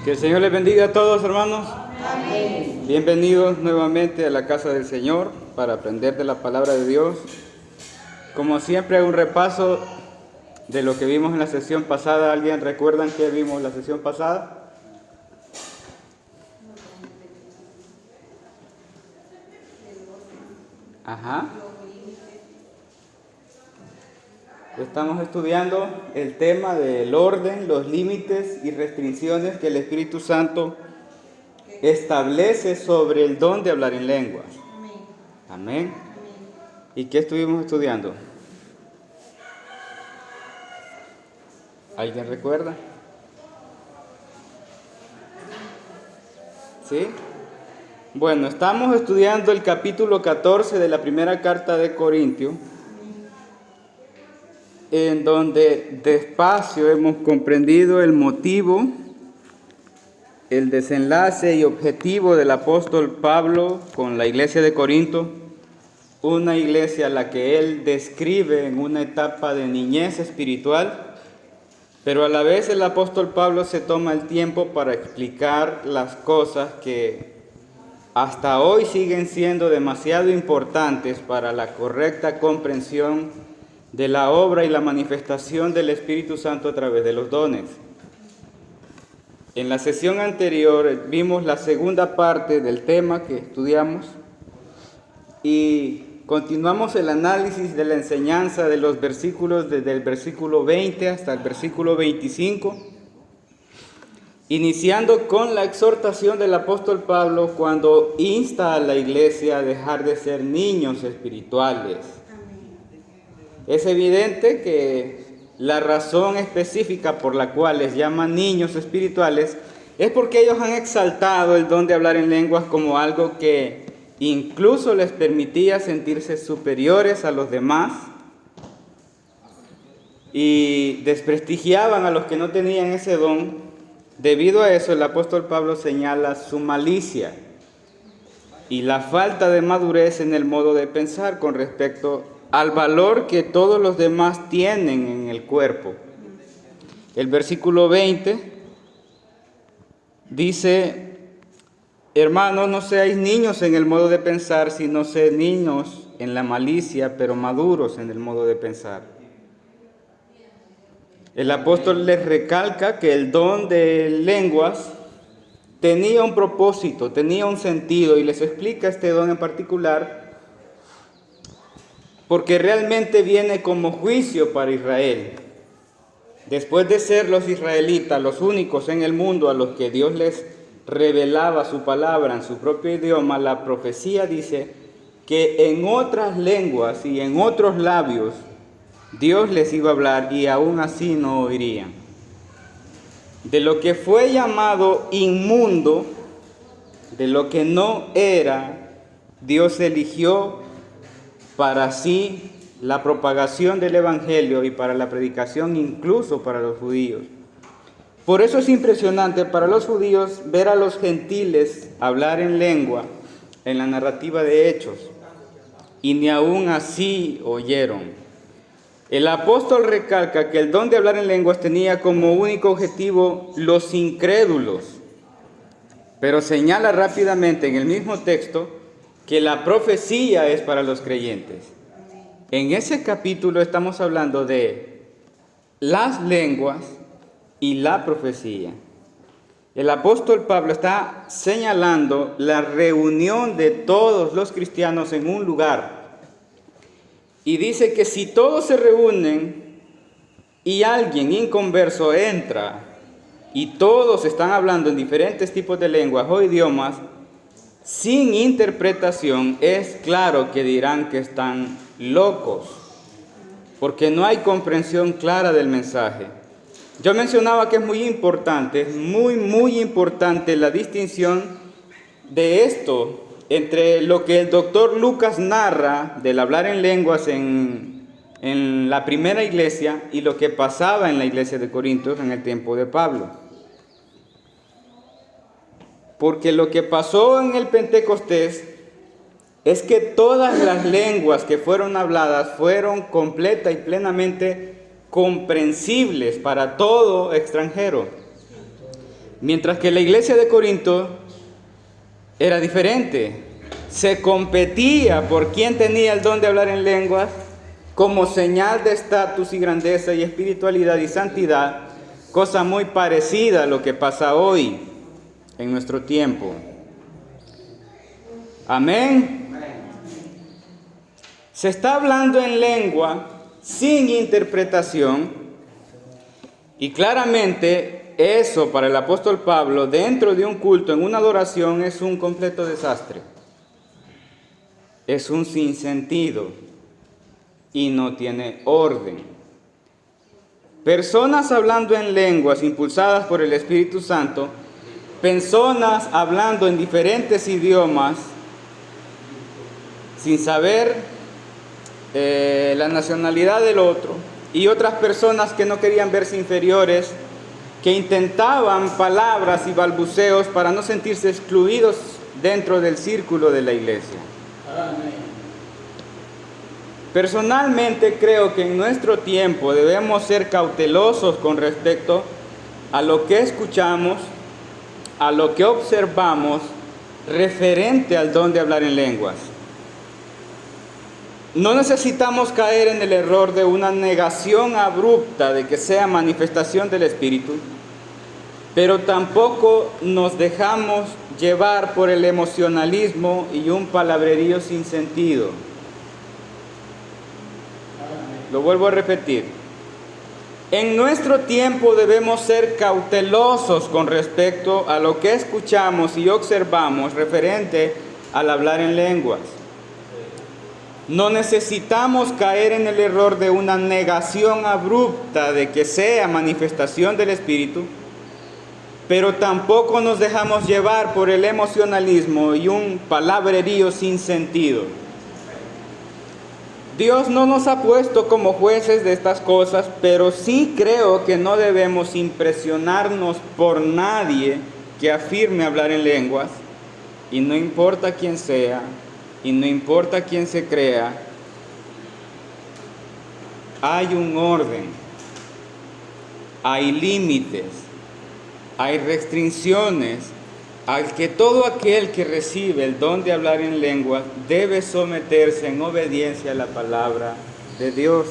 Que el Señor les bendiga a todos, hermanos. Amén. Bienvenidos nuevamente a la casa del Señor para aprender de la palabra de Dios. Como siempre, un repaso de lo que vimos en la sesión pasada. ¿Alguien recuerdan qué vimos en la sesión pasada? Ajá. Estamos estudiando el tema del orden, los límites y restricciones que el Espíritu Santo establece sobre el don de hablar en lenguas. Amén. ¿Y qué estuvimos estudiando? ¿Alguien recuerda? ¿Sí? Bueno, estamos estudiando el capítulo 14 de la primera carta de Corintios, en donde despacio hemos comprendido el motivo, el desenlace y objetivo del apóstol Pablo con la iglesia de Corinto, una iglesia a la que él describe en una etapa de niñez espiritual, pero a la vez el apóstol Pablo se toma el tiempo para explicar las cosas que hasta hoy siguen siendo demasiado importantes para la correcta comprensión de la obra y la manifestación del Espíritu Santo a través de los dones. En la sesión anterior vimos la segunda parte del tema que estudiamos y continuamos el análisis de la enseñanza de los versículos desde el versículo 20 hasta el versículo 25, iniciando con la exhortación del apóstol Pablo cuando insta a la iglesia a dejar de ser niños espirituales. Es evidente que la razón específica por la cual les llaman niños espirituales es porque ellos han exaltado el don de hablar en lenguas como algo que incluso les permitía sentirse superiores a los demás y desprestigiaban a los que no tenían ese don. Debido a eso, el apóstol Pablo señala su malicia y la falta de madurez en el modo de pensar con respecto al valor que todos los demás tienen en el cuerpo. El versículo 20 dice: hermanos, no seáis niños en el modo de pensar, sino sed niños en la malicia, pero maduros en el modo de pensar. El apóstol les recalca que el don de lenguas tenía un propósito, tenía un sentido, y les explica este don en particular porque realmente viene como juicio para Israel. Después de ser los israelitas los únicos en el mundo a los que Dios les revelaba su palabra en su propio idioma, la profecía dice que en otras lenguas y en otros labios Dios les iba a hablar y aún así no oirían. De lo que fue llamado inmundo, de lo que no era, Dios eligió para sí la propagación del evangelio y para la predicación incluso para los judíos. Por eso es impresionante para los judíos ver a los gentiles hablar en lengua en la narrativa de Hechos, y ni aún así oyeron. El apóstol recalca que el don de hablar en lenguas tenía como único objetivo los incrédulos, pero señala rápidamente en el mismo texto que la profecía es para los creyentes. En ese capítulo estamos hablando de las lenguas y la profecía. El apóstol Pablo está señalando la reunión de todos los cristianos en un lugar. Y dice que si todos se reúnen y alguien inconverso entra y todos están hablando en diferentes tipos de lenguas o idiomas, sin interpretación, es claro que dirán que están locos, porque no hay comprensión clara del mensaje. Yo mencionaba que es muy importante la distinción de esto entre lo que el doctor Lucas narra del hablar en lenguas en la primera iglesia y lo que pasaba en la iglesia de Corintios en el tiempo de Pablo. Porque lo que pasó en el Pentecostés es que todas las lenguas que fueron habladas fueron completa y plenamente comprensibles para todo extranjero. Mientras que la iglesia de Corinto era diferente. Se competía por quién tenía el don de hablar en lenguas como señal de estatus y grandeza y espiritualidad y santidad, cosa muy parecida a lo que pasa hoy en nuestro tiempo. Amén. Se está hablando en lengua sin interpretación y claramente eso para el apóstol Pablo dentro de un culto, en una adoración, es un completo desastre. Es un sinsentido y no tiene orden. Personas hablando en lenguas impulsadas por el Espíritu Santo, personas hablando en diferentes idiomas sin saber la nacionalidad del otro, y otras personas que no querían verse inferiores, que intentaban palabras y balbuceos para no sentirse excluidos dentro del círculo de la iglesia. Personalmente creo que en nuestro tiempo debemos ser cautelosos con respecto a lo que escuchamos, a lo que observamos referente al don de hablar en lenguas. No necesitamos caer en el error de una negación abrupta de que sea manifestación del Espíritu, pero tampoco nos dejamos llevar por el emocionalismo y un palabrerío sin sentido. Lo vuelvo a repetir. En nuestro tiempo debemos ser cautelosos con respecto a lo que escuchamos y observamos referente al hablar en lenguas. No necesitamos caer en el error de una negación abrupta de que sea manifestación del Espíritu, pero tampoco nos dejamos llevar por el emocionalismo y un palabrerío sin sentido. Dios no nos ha puesto como jueces de estas cosas, pero sí creo que no debemos impresionarnos por nadie que afirme hablar en lenguas, y no importa quién sea, y no importa quién se crea, hay un orden, hay límites, hay restricciones al que todo aquel que recibe el don de hablar en lenguas debe someterse en obediencia a la palabra de Dios.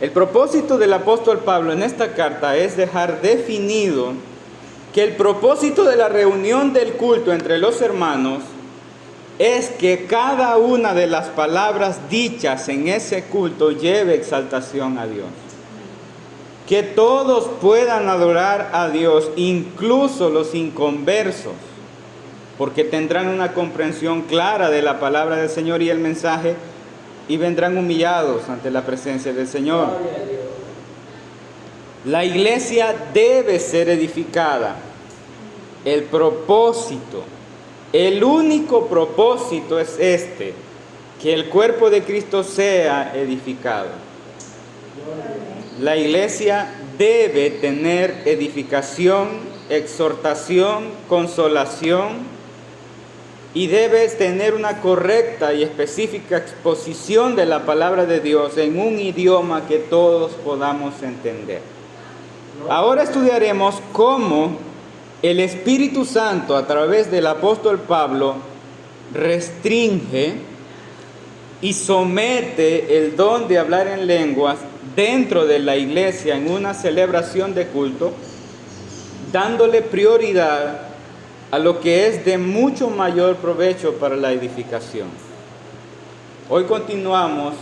El propósito del apóstol Pablo en esta carta es dejar definido que el propósito de la reunión del culto entre los hermanos es que cada una de las palabras dichas en ese culto lleve exaltación a Dios. Que todos puedan adorar a Dios, incluso los inconversos, porque tendrán una comprensión clara de la palabra del Señor y el mensaje, y vendrán humillados ante la presencia del Señor. La iglesia debe ser edificada. El propósito, el único propósito es este, que el cuerpo de Cristo sea edificado. La iglesia debe tener edificación, exhortación, consolación, y debe tener una correcta y específica exposición de la palabra de Dios en un idioma que todos podamos entender. Ahora estudiaremos cómo el Espíritu Santo, a través del apóstol Pablo, restringe y somete el don de hablar en lenguas dentro de la iglesia en una celebración de culto, dándole prioridad a lo que es de mucho mayor provecho para la edificación. Hoy continuamos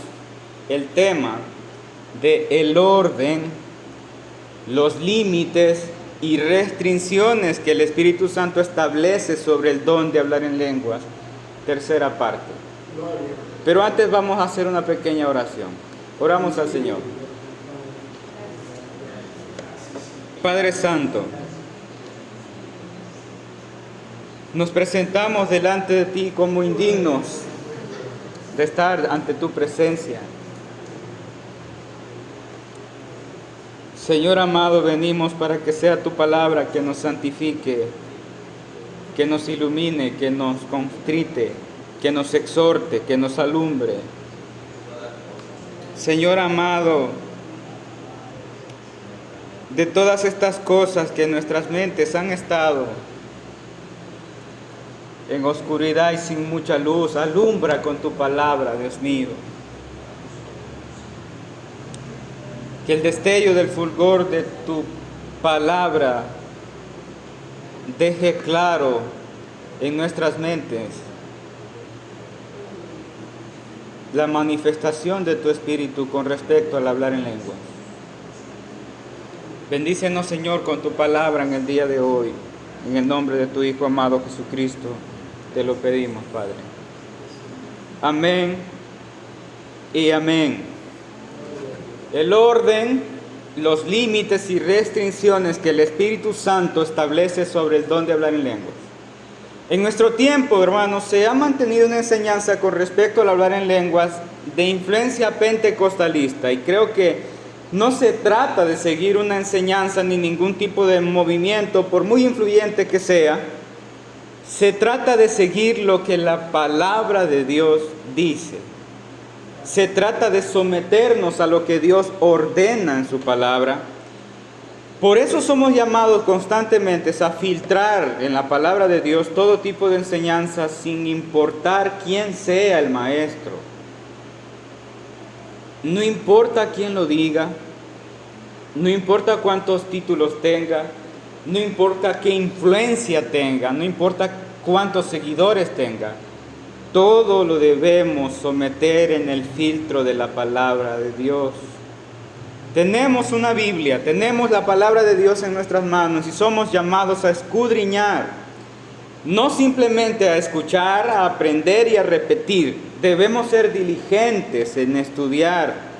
el tema de el orden, los límites y restricciones que el Espíritu Santo establece sobre el don de hablar en lenguas, tercera parte. Pero antes vamos a hacer una pequeña oración. Oramos al Señor. Padre Santo, nos presentamos delante de ti como indignos de estar ante tu presencia. Señor amado, venimos para que sea tu palabra que nos santifique, que nos ilumine, que nos constrite, que nos exhorte, que nos alumbre. Señor amado, de todas estas cosas que en nuestras mentes han estado en oscuridad y sin mucha luz. Alumbra con tu palabra, Dios mío. Que el destello del fulgor de tu palabra deje claro en nuestras mentes la manifestación de tu Espíritu con respecto al hablar en lenguas. Bendícenos, Señor, con tu palabra en el día de hoy. En el nombre de tu Hijo amado Jesucristo, te lo pedimos, Padre. Amén y amén. El orden, los límites y restricciones que el Espíritu Santo establece sobre el don de hablar en lenguas. En nuestro tiempo, hermanos, se ha mantenido una enseñanza con respecto al hablar en lenguas de influencia pentecostalista, y creo que no se trata de seguir una enseñanza ni ningún tipo de movimiento, por muy influyente que sea. Se trata de seguir lo que la palabra de Dios dice. Se trata de someternos a lo que Dios ordena en su palabra. Por eso somos llamados constantemente a filtrar en la palabra de Dios todo tipo de enseñanzas, sin importar quién sea el maestro. No importa quién lo diga, no importa cuántos títulos tenga, no importa qué influencia tenga, no importa cuántos seguidores tenga. Todo lo debemos someter en el filtro de la palabra de Dios. Tenemos una Biblia, tenemos la palabra de Dios en nuestras manos y somos llamados a escudriñar, no simplemente a escuchar, a aprender y a repetir. Debemos ser diligentes en estudiar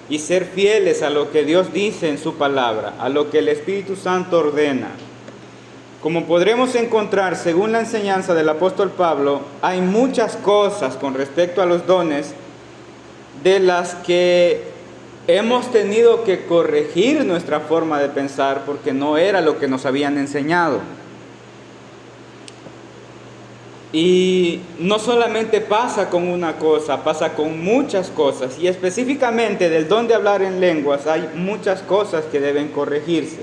y ser fieles a lo que Dios dice en su palabra, a lo que el Espíritu Santo ordena. Como podremos encontrar, según la enseñanza del apóstol Pablo, hay muchas cosas con respecto a los dones de las que hemos tenido que corregir nuestra forma de pensar porque no era lo que nos habían enseñado. Y no solamente pasa con una cosa, pasa con muchas cosas. Y específicamente del don de hablar en lenguas hay muchas cosas que deben corregirse.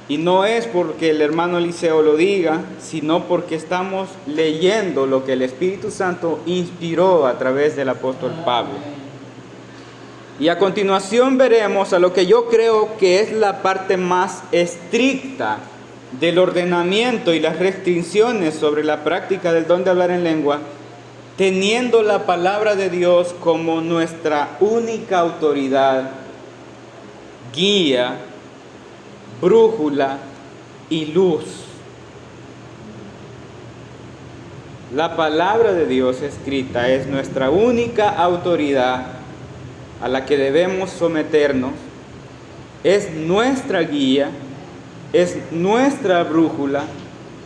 Y no es porque el hermano Eliseo lo diga, sino porque estamos leyendo lo que el Espíritu Santo inspiró a través del apóstol Pablo. Y a continuación veremos a lo que yo creo que es la parte más estricta del ordenamiento y las restricciones sobre la práctica del don de hablar en lengua, teniendo la palabra de Dios como nuestra única autoridad, guía, brújula y luz. La palabra de Dios escrita es nuestra única autoridad a la que debemos someternos, es nuestra guía, es nuestra brújula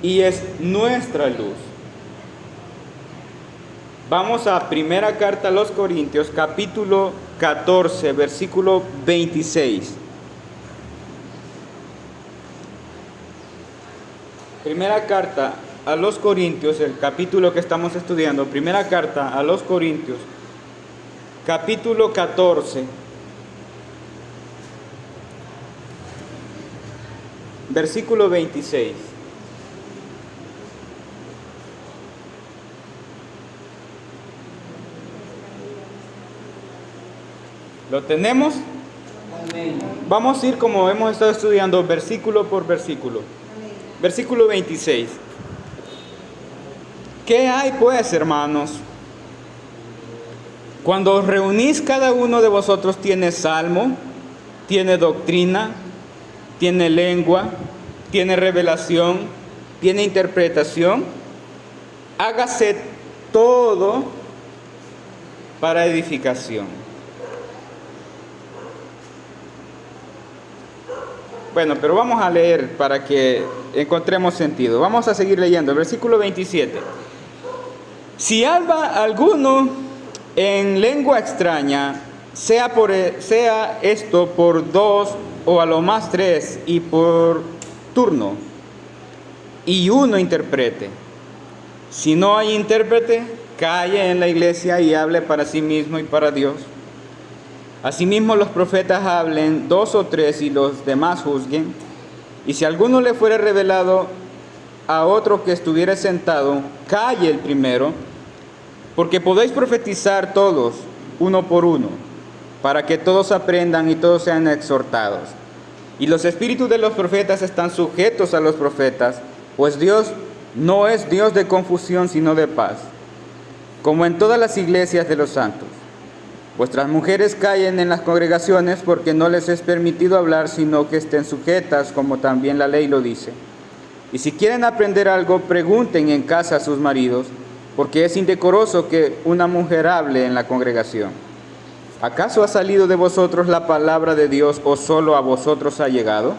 y es nuestra luz. Vamos a primera carta a los Corintios, capítulo 14, versículo 26. Primera carta a los Corintios, el capítulo que estamos estudiando, primera carta a los Corintios, capítulo 14, versículo 26. ¿Lo tenemos? Amén. Vamos a ir como hemos estado estudiando, versículo por versículo. Versículo 26. ¿Qué hay pues, hermanos? Cuando os reunís, cada uno de vosotros tiene salmo, tiene doctrina, tiene lengua, tiene revelación, tiene interpretación. Hágase todo para edificación. Bueno, pero vamos a leer para que encontremos sentido. Vamos a seguir leyendo. Versículo 27. Si habla alguno en lengua extraña, sea esto por 2 o a lo más 3 y por turno, y uno interprete. Si no hay intérprete, calle en la iglesia y hable para sí mismo y para Dios. Asimismo los profetas hablen 2 o 3 y los demás juzguen. Y si alguno le fuere revelado a otro que estuviera sentado, calle el primero, porque podéis profetizar todos, uno por uno, para que todos aprendan y todos sean exhortados. Y los espíritus de los profetas están sujetos a los profetas, pues Dios no es Dios de confusión, sino de paz, como en todas las iglesias de los santos. Vuestras mujeres callen en las congregaciones, porque no les es permitido hablar, sino que estén sujetas, como también la ley lo dice. Y si quieren aprender algo, pregunten en casa a sus maridos, porque es indecoroso que una mujer hable en la congregación. ¿Acaso ha salido de vosotros la palabra de Dios, o solo a vosotros ha llegado?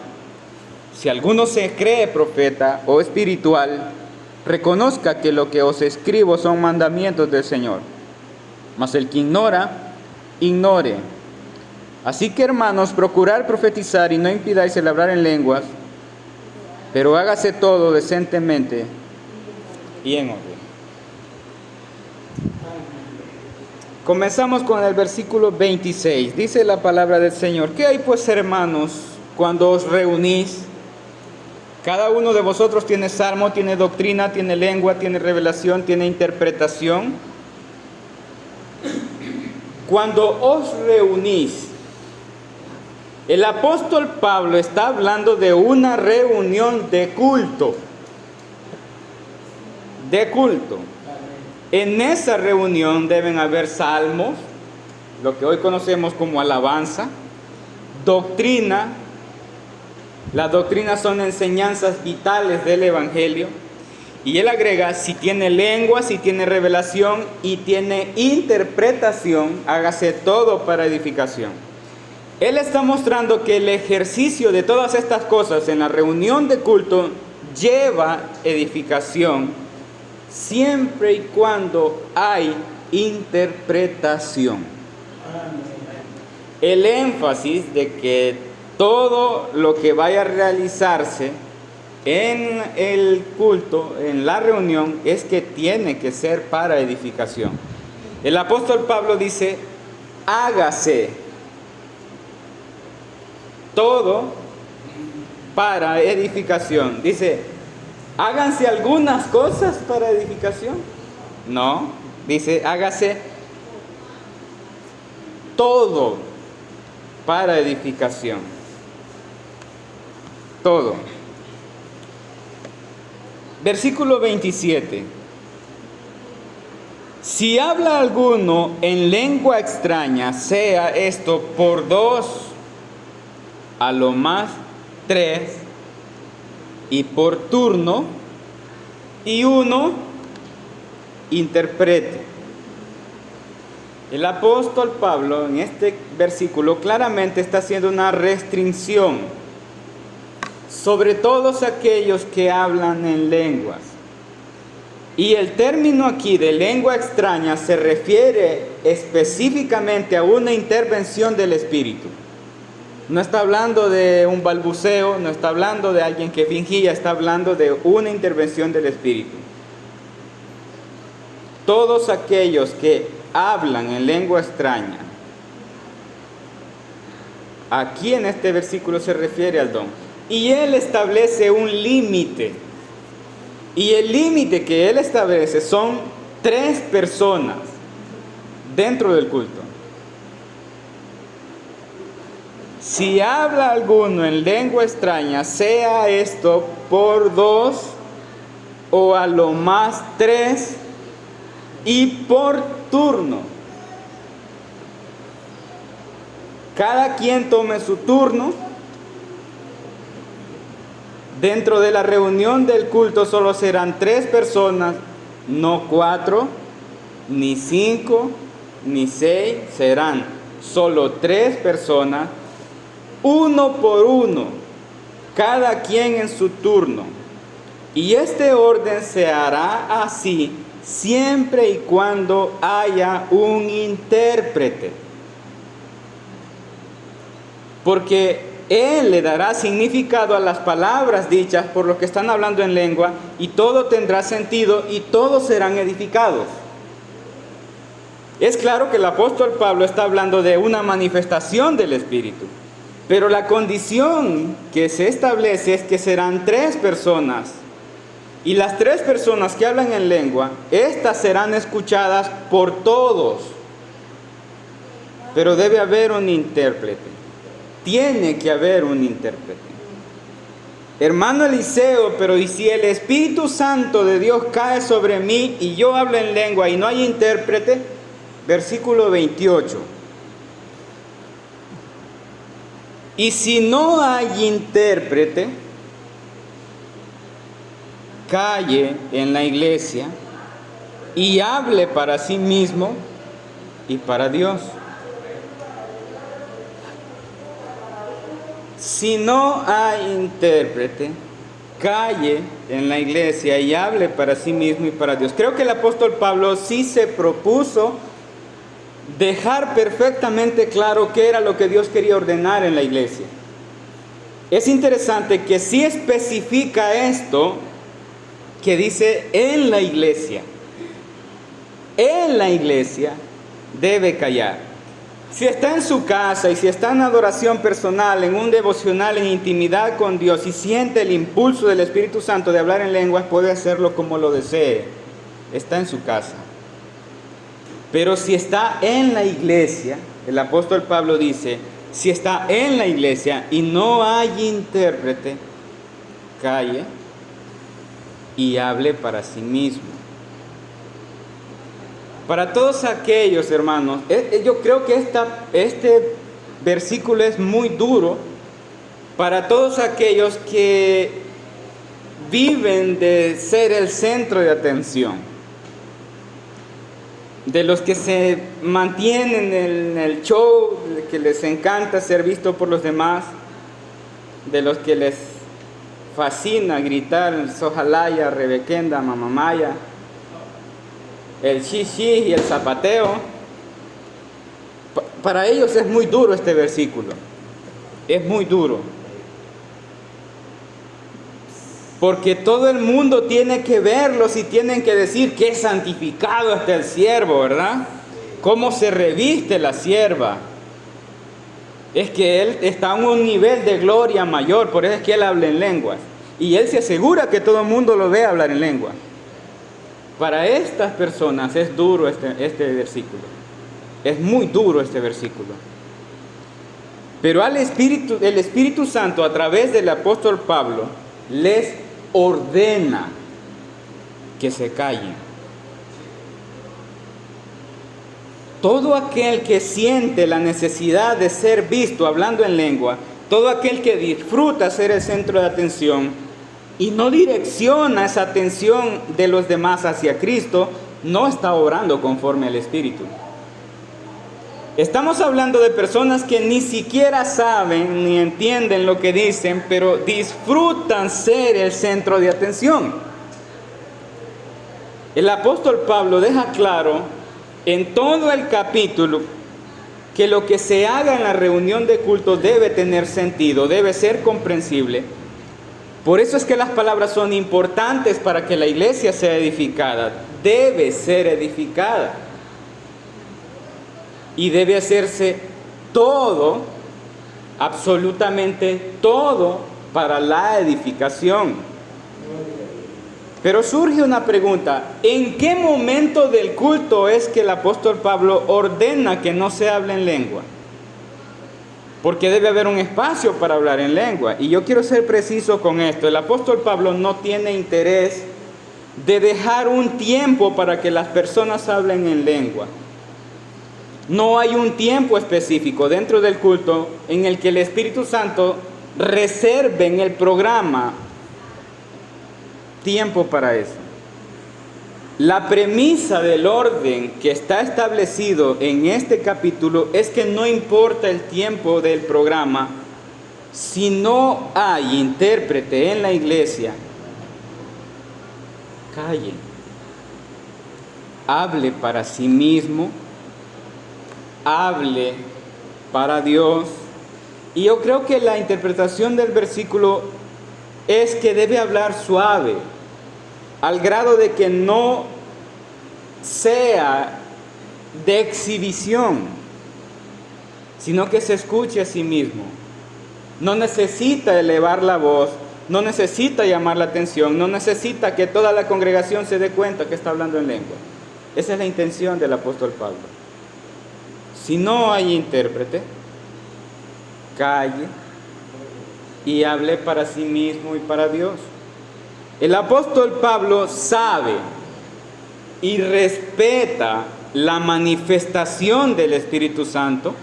Si alguno se cree profeta o espiritual, reconozca que lo que os escribo son mandamientos del Señor. Mas el que ignora, ignore. Así que, hermanos, procurad profetizar y no impidáis el hablar en lenguas, pero hágase todo decentemente y en orden. Comenzamos con el versículo 26. Dice la palabra del Señor: ¿Qué hay pues, hermanos, cuando os reunís? Cada uno de vosotros tiene salmo, tiene doctrina, tiene lengua, tiene revelación, tiene interpretación. Cuando os reunís, el apóstol Pablo está hablando de una reunión de culto. De culto. En esa reunión deben haber salmos, lo que hoy conocemos como alabanza, doctrina. Las doctrinas son enseñanzas vitales del Evangelio. Y él agrega, si tiene lengua, si tiene revelación y tiene interpretación, hágase todo para edificación. Él está mostrando que el ejercicio de todas estas cosas en la reunión de culto lleva edificación, siempre y cuando hay interpretación. El énfasis de que todo lo que vaya a realizarse en el culto, en la reunión, es que tiene que ser para edificación. El apóstol Pablo dice, hágase todo para edificación. Dice, háganse algunas cosas para edificación. No, dice, hágase todo para edificación. Todo. Versículo 27. Si habla alguno en lengua extraña, sea esto por 2, a lo más 3, y por turno, y uno interprete. El apóstol Pablo en este versículo claramente está haciendo una restricción sobre todos aquellos que hablan en lenguas. Y el término aquí de lengua extraña se refiere específicamente a una intervención del Espíritu. No está hablando de un balbuceo, no está hablando de alguien que fingía, está hablando de una intervención del Espíritu. Todos aquellos que hablan en lengua extraña, aquí en este versículo se refiere al don. Y él establece un límite. Y el límite que él establece son 3 personas dentro del culto. Si habla alguno en lengua extraña, sea esto por 2 o a lo más 3 y por turno. Cada quien tome su turno. Dentro de la reunión del culto solo serán 3 personas, no 4, ni 5, ni 6, serán solo 3 personas, uno por uno, cada quien en su turno. Y este orden se hará así siempre y cuando haya un intérprete. Porque él le dará significado a las palabras dichas por los que están hablando en lengua, y todo tendrá sentido y todos serán edificados. Es claro que el apóstol Pablo está hablando de una manifestación del Espíritu, pero la condición que se establece es que serán 3 personas, y las 3 personas que hablan en lengua, estas serán escuchadas por todos, pero debe haber un intérprete, tiene que haber un intérprete. Hermano Eliseo, pero ¿y si el Espíritu Santo de Dios cae sobre mí y yo hablo en lengua y no hay intérprete? Versículo 28. Y si no hay intérprete, calle en la iglesia y hable para sí mismo y para Dios. Si no hay intérprete, calle en la iglesia y hable para sí mismo y para Dios. Creo que el apóstol Pablo sí se propuso dejar perfectamente claro qué era lo que Dios quería ordenar en la iglesia. Es interesante que sí especifica esto, que dice en la iglesia. En la iglesia debe callar. Si está en su casa y si está en adoración personal, en un devocional, en intimidad con Dios y siente el impulso del Espíritu Santo de hablar en lenguas, puede hacerlo como lo desee. Está en su casa. Pero si está en la iglesia, el apóstol Pablo dice, si está en la iglesia y no hay intérprete, calle y hable para sí mismo. Para todos aquellos hermanos, yo creo que este versículo es muy duro para todos aquellos que viven de ser el centro de atención, de los que se mantienen en el show, que les encanta ser visto por los demás, de los que les fascina gritar sojalaya, rebequenda, mamamaya, el xixi y el zapateo. Para ellos es muy duro este versículo, es muy duro, porque todo el mundo tiene que verlos y tienen que decir qué santificado está el siervo, ¿verdad? Cómo se reviste la sierva. Es que él está a un nivel de gloria mayor, por eso es que él habla en lenguas, y él se asegura que todo el mundo lo ve hablar en lengua. Para estas personas es duro este versículo. Es muy duro este versículo. Pero el Espíritu Santo, a través del apóstol Pablo, les ordena que se callen. Todo aquel que siente la necesidad de ser visto hablando en lengua, todo aquel que disfruta ser el centro de atención, y no direcciona esa atención de los demás hacia Cristo, no está obrando conforme al Espíritu. Estamos hablando de personas que ni siquiera saben ni entienden lo que dicen, pero disfrutan ser el centro de atención. El apóstol Pablo deja claro en todo el capítulo que lo que se haga en la reunión de culto debe tener sentido, debe ser comprensible. Por eso es que las palabras son importantes para que la iglesia sea edificada. Debe ser edificada. Y debe hacerse todo, absolutamente todo, para la edificación. Pero surge una pregunta: ¿en qué momento del culto es que el apóstol Pablo ordena que no se hable en lengua? Porque debe haber un espacio para hablar en lengua. Y yo quiero ser preciso con esto. El apóstol Pablo no tiene interés de dejar un tiempo para que las personas hablen en lengua. No hay un tiempo específico dentro del culto en el que el Espíritu Santo reserve en el programa tiempo para eso. La premisa del orden que está establecido en este capítulo es que no importa el tiempo del programa, si no hay intérprete en la iglesia, calle, hable para sí mismo, hable para Dios. Y yo creo que la interpretación del versículo es que debe hablar suave, al grado de que no sea de exhibición, sino que se escuche a sí mismo. No necesita elevar la voz, no necesita llamar la atención, no necesita que toda la congregación se dé cuenta que está hablando en lengua. Esa es la intención del apóstol Pablo. Si no hay intérprete, calle y hable para sí mismo y para Dios. El apóstol Pablo sabe y respeta la manifestación del Espíritu Santo,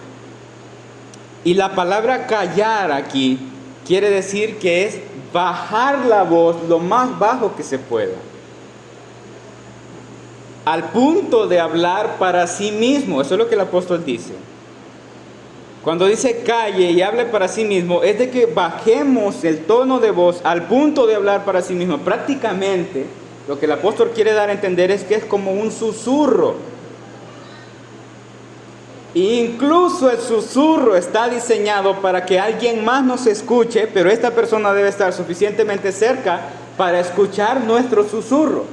y la palabra callar aquí quiere decir que es bajar la voz lo más bajo que se pueda, al punto de hablar para sí mismo. Eso es lo que el apóstol dice. Cuando dice calle y hable para sí mismo, es de que bajemos el tono de voz al punto de hablar para sí mismo. Prácticamente lo que el apóstol quiere dar a entender es que es como un susurro. Incluso el susurro está diseñado para que alguien más nos escuche, pero esta persona debe estar suficientemente cerca para escuchar nuestro susurro.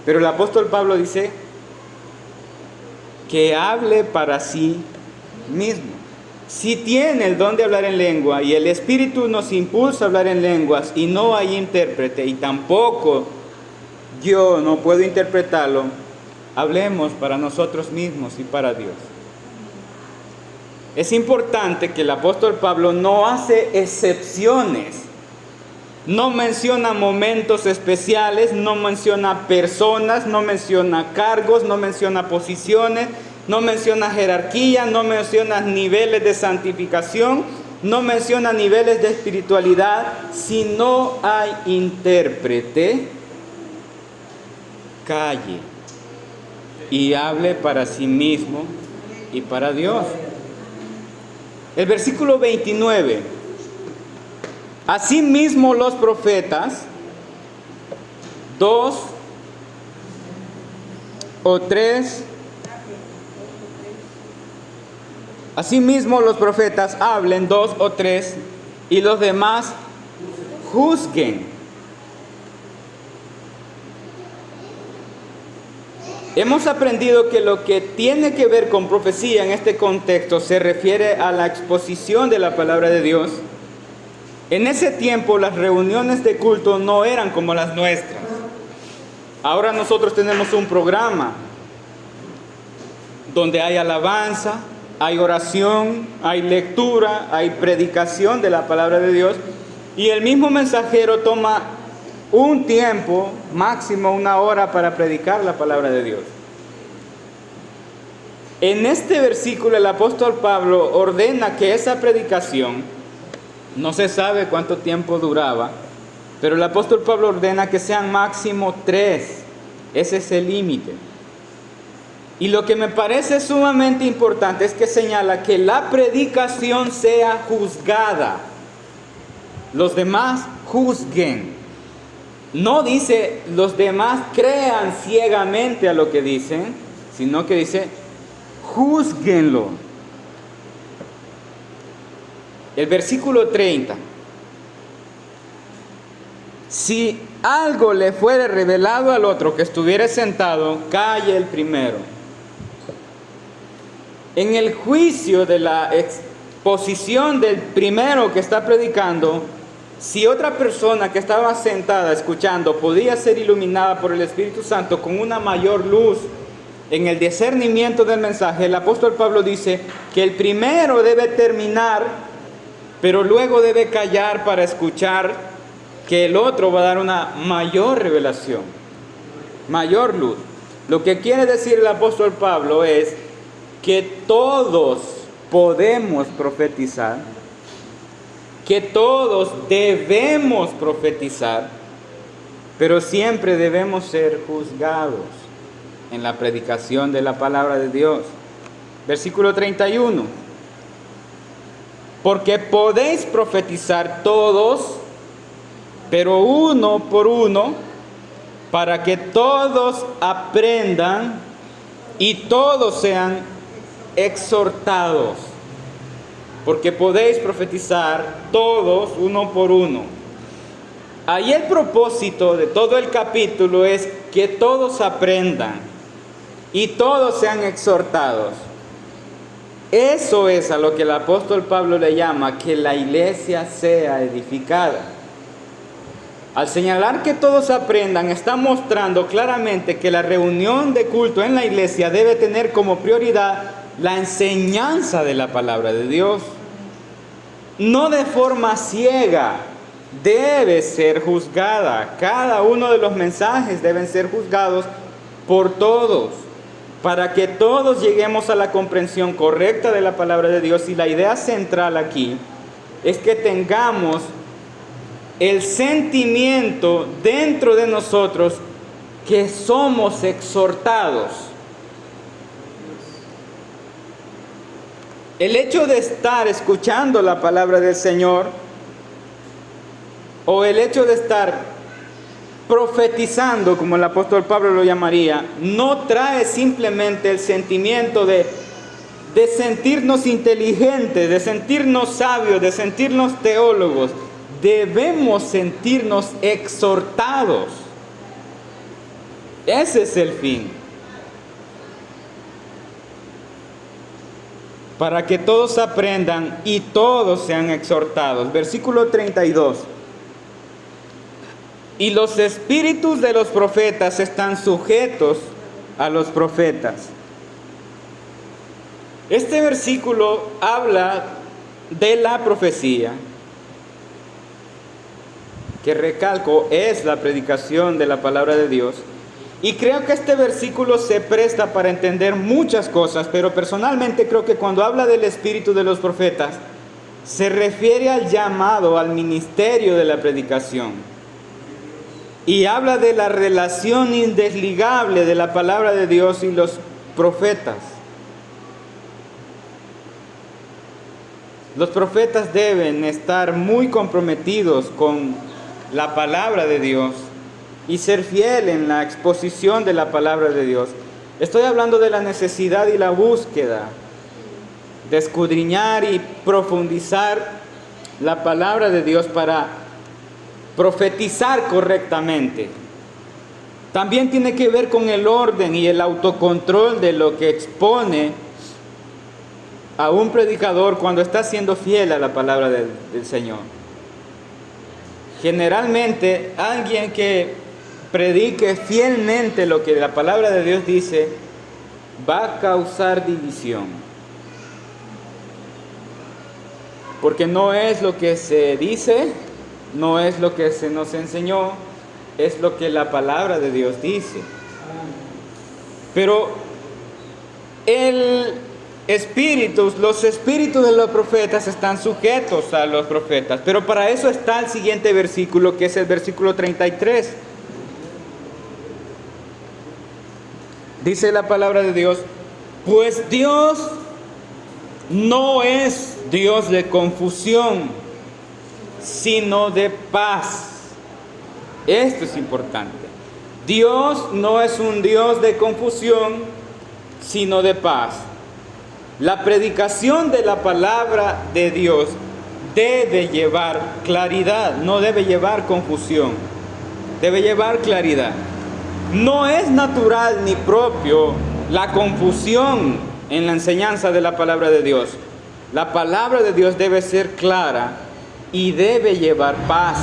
Pero el apóstol Pablo dice que hable para sí mismo. Si tiene el don de hablar en lengua y el Espíritu nos impulsa a hablar en lenguas y no hay intérprete y tampoco yo no puedo interpretarlo, hablemos para nosotros mismos y para Dios. Es importante que el apóstol Pablo no hace excepciones, no menciona momentos especiales, no menciona personas, no menciona cargos, no menciona posiciones, no menciona jerarquía, no menciona niveles de santificación, no menciona niveles de espiritualidad. Si no hay intérprete, calle y hable para sí mismo y para Dios. El versículo 29. Asimismo los profetas, 2 o 3. Asimismo los profetas hablen 2 o 3 y los demás juzguen. Hemos aprendido que lo que tiene que ver con profecía en este contexto se refiere a la exposición de la palabra de Dios. En ese tiempo las reuniones de culto no eran como las nuestras. Ahora nosotros tenemos un programa donde hay alabanza, hay oración, hay lectura, hay predicación de la palabra de Dios, y el mismo mensajero toma un tiempo, máximo 1 hora, para predicar la palabra de Dios. En este versículo el apóstol Pablo ordena que esa predicación, no se sabe cuánto tiempo duraba, pero el apóstol Pablo ordena que sean máximo 3. Ese es el límite. Y lo que me parece sumamente importante es que señala que la predicación sea juzgada. Los demás juzguen. No dice los demás crean ciegamente a lo que dicen, sino que dice júzguenlo. El versículo 30. Si algo le fuere revelado al otro que estuviera sentado, calle el primero. En el juicio de la exposición del primero que está predicando, si otra persona que estaba sentada escuchando podía ser iluminada por el Espíritu Santo con una mayor luz en el discernimiento del mensaje, el apóstol Pablo dice que el primero debe terminar, pero luego debe callar para escuchar que el otro va a dar una mayor revelación, mayor luz. Lo que quiere decir el apóstol Pablo es que todos podemos profetizar, que todos debemos profetizar, pero siempre debemos ser juzgados en la predicación de la palabra de Dios. Versículo 31. Porque podéis profetizar todos, pero uno por uno, para que todos aprendan y todos sean exhortados. Porque podéis profetizar todos uno por uno. Ahí el propósito de todo el capítulo es que todos aprendan. y todos sean exhortados. Eso es a lo que el apóstol Pablo le llama que la iglesia sea edificada. Al señalar que todos aprendan, está mostrando claramente que la reunión de culto en la iglesia debe tener como prioridad la enseñanza de la palabra de Dios. No de forma ciega, debe ser juzgada. Cada uno de los mensajes deben ser juzgados por todos, para que todos lleguemos a la comprensión correcta de la palabra de Dios. Y la idea central aquí es que tengamos el sentimiento dentro de nosotros que somos exhortados. El hecho de estar escuchando la palabra del Señor, o el hecho de estar profetizando, como el apóstol Pablo lo llamaría, no trae simplemente el sentimiento de sentirnos inteligentes, de sentirnos sabios, de sentirnos teólogos. Debemos sentirnos exhortados. Ese es el fin. Para que todos aprendan y todos sean exhortados. Versículo 32. Y los espíritus de los profetas están sujetos a los profetas. Este versículo habla de la profecía, que recalco es la predicación de la palabra de Dios. Y creo que este versículo se presta para entender muchas cosas, pero personalmente creo que cuando habla del espíritu de los profetas, se refiere al llamado, al ministerio de la predicación. Y habla de la relación indesligable de la palabra de Dios y los profetas. Los profetas deben estar muy comprometidos con la palabra de Dios y ser fiel en la exposición de la palabra de Dios. Estoy hablando de la necesidad y la búsqueda de escudriñar y profundizar la palabra de Dios para profetizar correctamente. También tiene que ver con el orden y el autocontrol de lo que expone a un predicador cuando está siendo fiel a la palabra del Señor. Generalmente, alguien que predique fielmente lo que la palabra de Dios dice, va a causar división. Porque no es lo que se dice, no es lo que se nos enseñó, es lo que la palabra de Dios dice. Pero los espíritus de los profetas están sujetos a los profetas. Pero para eso está el siguiente versículo, que es el versículo 33. Dice la palabra de Dios: pues Dios no es Dios de confusión, sino de paz. Esto es importante. Dios no es un Dios de confusión, sino de paz. La predicación de la palabra de Dios debe llevar claridad, no debe llevar confusión, debe llevar claridad. No es natural ni propio la confusión en la enseñanza de la palabra de Dios. La palabra de Dios debe ser clara y debe llevar paz.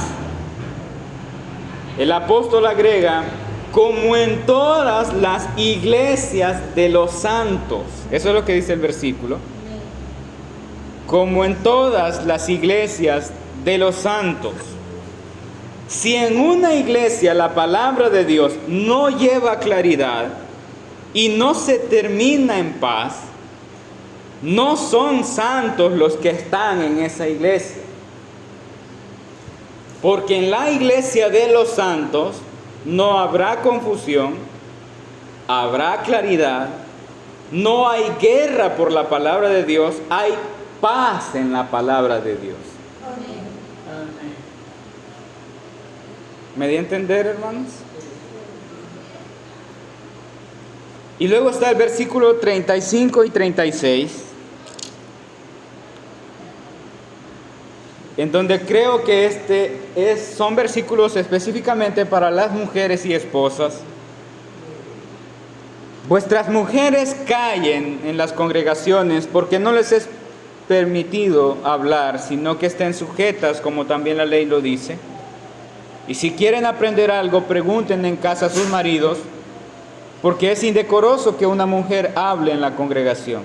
El apóstol agrega: como en todas las iglesias de los santos. Eso es lo que dice el versículo. Como en todas las iglesias de los santos. Si en una iglesia la palabra de Dios no lleva claridad y no se termina en paz, no son santos los que están en esa iglesia. Porque en la iglesia de los santos no habrá confusión, habrá claridad, no hay guerra por la palabra de Dios, hay paz en la palabra de Dios. ¿Me di a entender, hermanos? Y luego está el versículo 35 y 36, en donde creo que son versículos específicamente para las mujeres y esposas. vuestras mujeres callen en las congregaciones porque no les es permitido hablar, sino que estén sujetas, como también la ley lo dice. Y si quieren aprender algo, pregunten en casa a sus maridos, porque es indecoroso que una mujer hable en la congregación.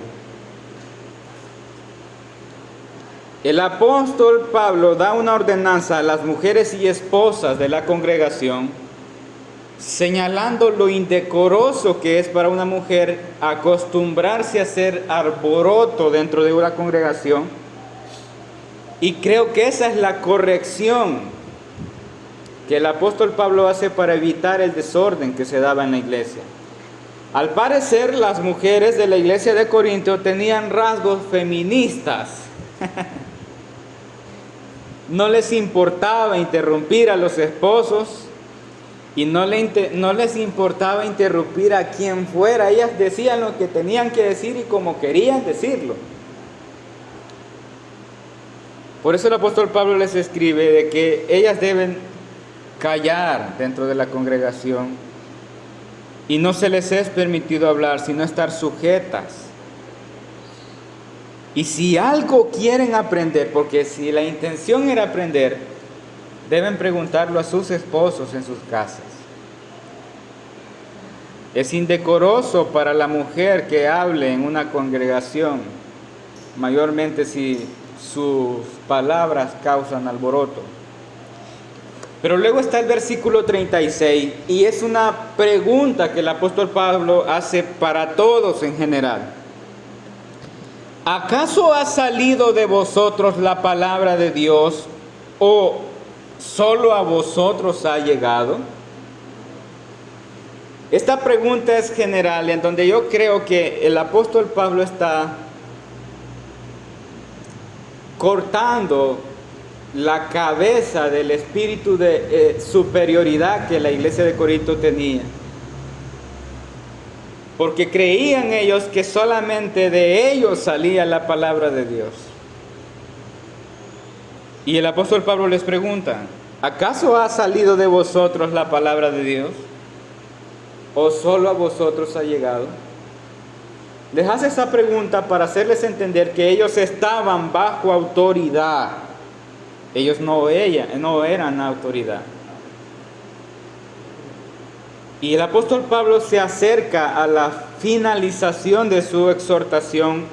El apóstol Pablo da una ordenanza a las mujeres y esposas de la congregación, señalando lo indecoroso que es para una mujer acostumbrarse a hacer alboroto dentro de una congregación. Y creo que esa es la corrección que el apóstol Pablo hace para evitar el desorden que se daba en la iglesia. Al parecer, las mujeres de la iglesia de Corinto tenían rasgos feministas. No les importaba interrumpir a los esposos y no les importaba interrumpir a quien fuera. Ellas decían lo que tenían que decir y como querían decirlo. Por eso el apóstol Pablo les escribe de que ellas deben callar dentro de la congregación y no se les es permitido hablar, sino estar sujetas. Y si algo quieren aprender, porque si la intención era aprender, deben preguntarlo a sus esposos en sus casas. Es indecoroso para la mujer que hable en una congregación, mayormente si sus palabras causan alboroto. Pero luego está el versículo 36 y es una pregunta que el apóstol Pablo hace para todos en general. ¿Acaso ha salido de vosotros la palabra de Dios o solo a vosotros ha llegado? Esta pregunta es general, en donde yo creo que el apóstol Pablo está cortando la cabeza del espíritu de superioridad que la iglesia de Corinto tenía. Porque creían ellos que solamente de ellos salía la palabra de Dios. Y el apóstol Pablo les pregunta, ¿acaso ha salido de vosotros la palabra de Dios? ¿O solo a vosotros ha llegado? Les hace esa pregunta para hacerles entender que ellos estaban bajo autoridad. Ellos no eran autoridad. Y el apóstol Pablo se acerca a la finalización de su exhortación,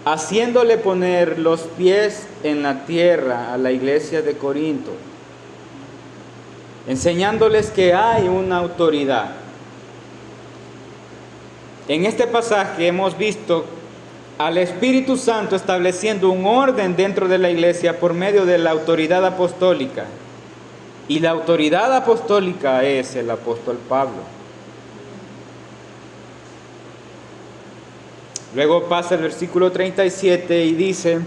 haciéndole poner los pies en la tierra a la iglesia de Corinto, enseñándoles que hay una autoridad. En este pasaje hemos visto al Espíritu Santo estableciendo un orden dentro de la iglesia por medio de la autoridad apostólica. Y la autoridad apostólica es el apóstol Pablo. Luego pasa el versículo 37 y dice,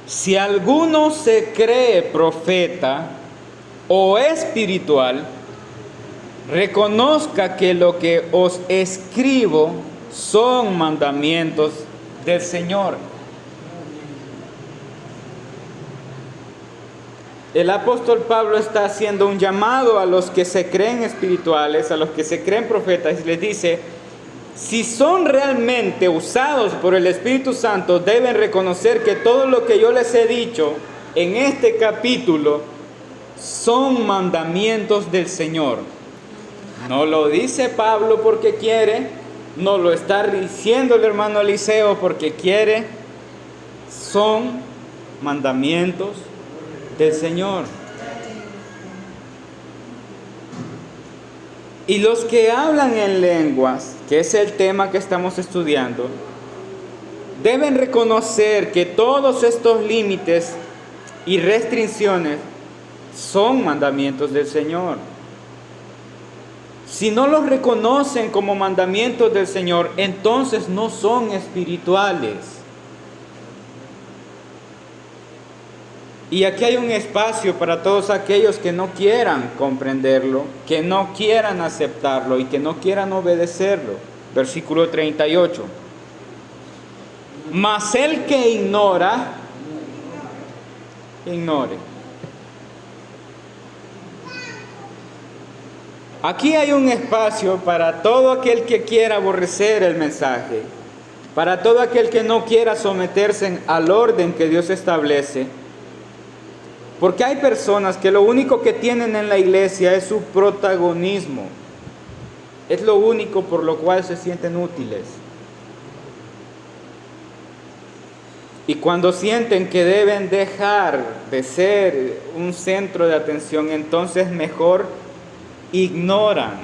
si alguno se cree profeta o espiritual, reconozca que lo que os escribo son mandamientos del Señor. El apóstol Pablo está haciendo un llamado a los que se creen espirituales, a los que se creen profetas, y les dice, si son realmente usados por el Espíritu Santo, deben reconocer que todo lo que yo les he dicho en este capítulo son mandamientos del Señor. No lo dice Pablo porque quiere, no lo está diciendo el hermano Eliseo porque quiere, son mandamientos del Señor. Y los que hablan en lenguas, que es el tema que estamos estudiando, deben reconocer que todos estos límites y restricciones son mandamientos del Señor. Si no los reconocen como mandamientos del Señor, entonces no son espirituales. Y aquí hay un espacio para todos aquellos que no quieran comprenderlo, que no quieran aceptarlo y que no quieran obedecerlo. Versículo 38. Mas el que ignora, ignore. Aquí hay un espacio para todo aquel que quiera aborrecer el mensaje, para todo aquel que no quiera someterse al orden que Dios establece. Porque hay personas que lo único que tienen en la iglesia es su protagonismo. Es lo único por lo cual se sienten útiles. Y cuando sienten que deben dejar de ser un centro de atención, entonces mejor ignoran,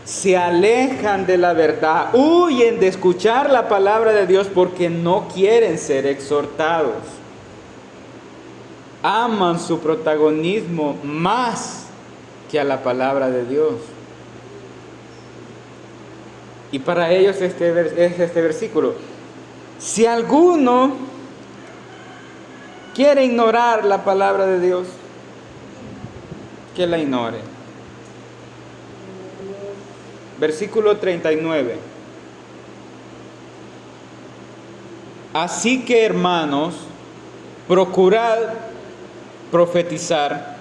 se alejan de la verdad, huyen de escuchar la palabra de Dios porque no quieren ser exhortados. Aman su protagonismo más que a la palabra de Dios. Y para ellos es este versículo. Si alguno quiere ignorar la palabra de Dios, que la ignore. Versículo 39. Así que, hermanos, procurad profetizar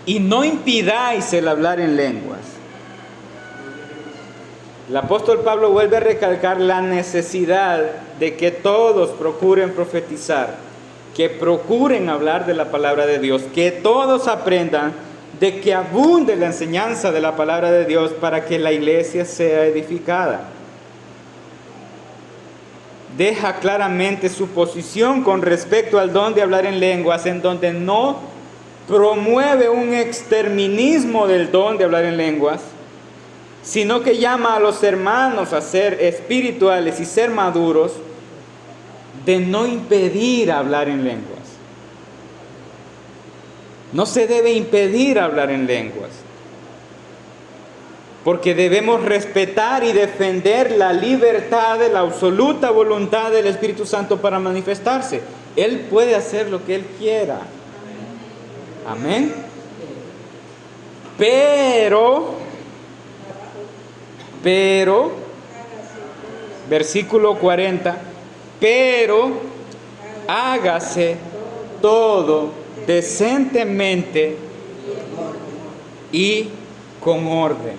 y no impidáis el hablar en lenguas. El apóstol Pablo vuelve a recalcar la necesidad de que todos procuren profetizar, que procuren hablar de la palabra de Dios, que todos aprendan, de que abunde la enseñanza de la palabra de Dios para que la iglesia sea edificada. Deja claramente su posición con respecto al don de hablar en lenguas, en donde no promueve un exterminismo del don de hablar en lenguas, sino que llama a los hermanos a ser espirituales y ser maduros, de no impedir hablar en lenguas. No se debe impedir hablar en lenguas, porque debemos respetar y defender la libertad de la absoluta voluntad del Espíritu Santo para manifestarse. Él puede hacer lo que Él quiera. Amén. Pero, versículo 40, pero hágase todo decentemente y con orden.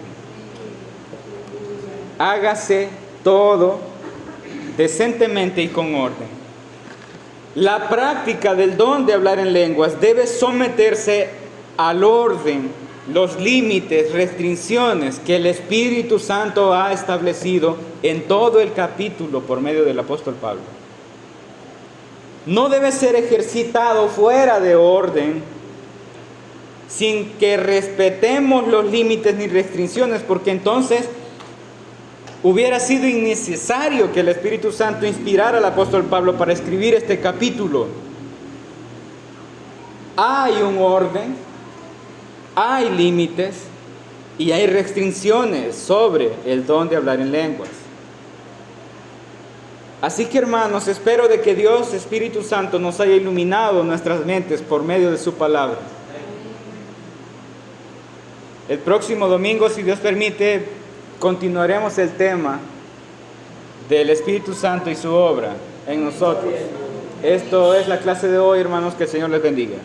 Hágase todo decentemente y con orden. La práctica del don de hablar en lenguas debe someterse al orden, los límites, restricciones que el Espíritu Santo ha establecido en todo el capítulo por medio del apóstol Pablo. No debe ser ejercitado fuera de orden, sin que respetemos los límites ni restricciones, porque entonces hubiera sido innecesario que el Espíritu Santo inspirara al apóstol Pablo para escribir este capítulo. Hay un orden, hay límites y hay restricciones sobre el don de hablar en lenguas. Así que, hermanos, espero de que Dios, Espíritu Santo, nos haya iluminado nuestras mentes por medio de su palabra. El próximo domingo, si Dios permite, continuaremos el tema del Espíritu Santo y su obra en nosotros. Esto es la clase de hoy, hermanos, que el Señor les bendiga.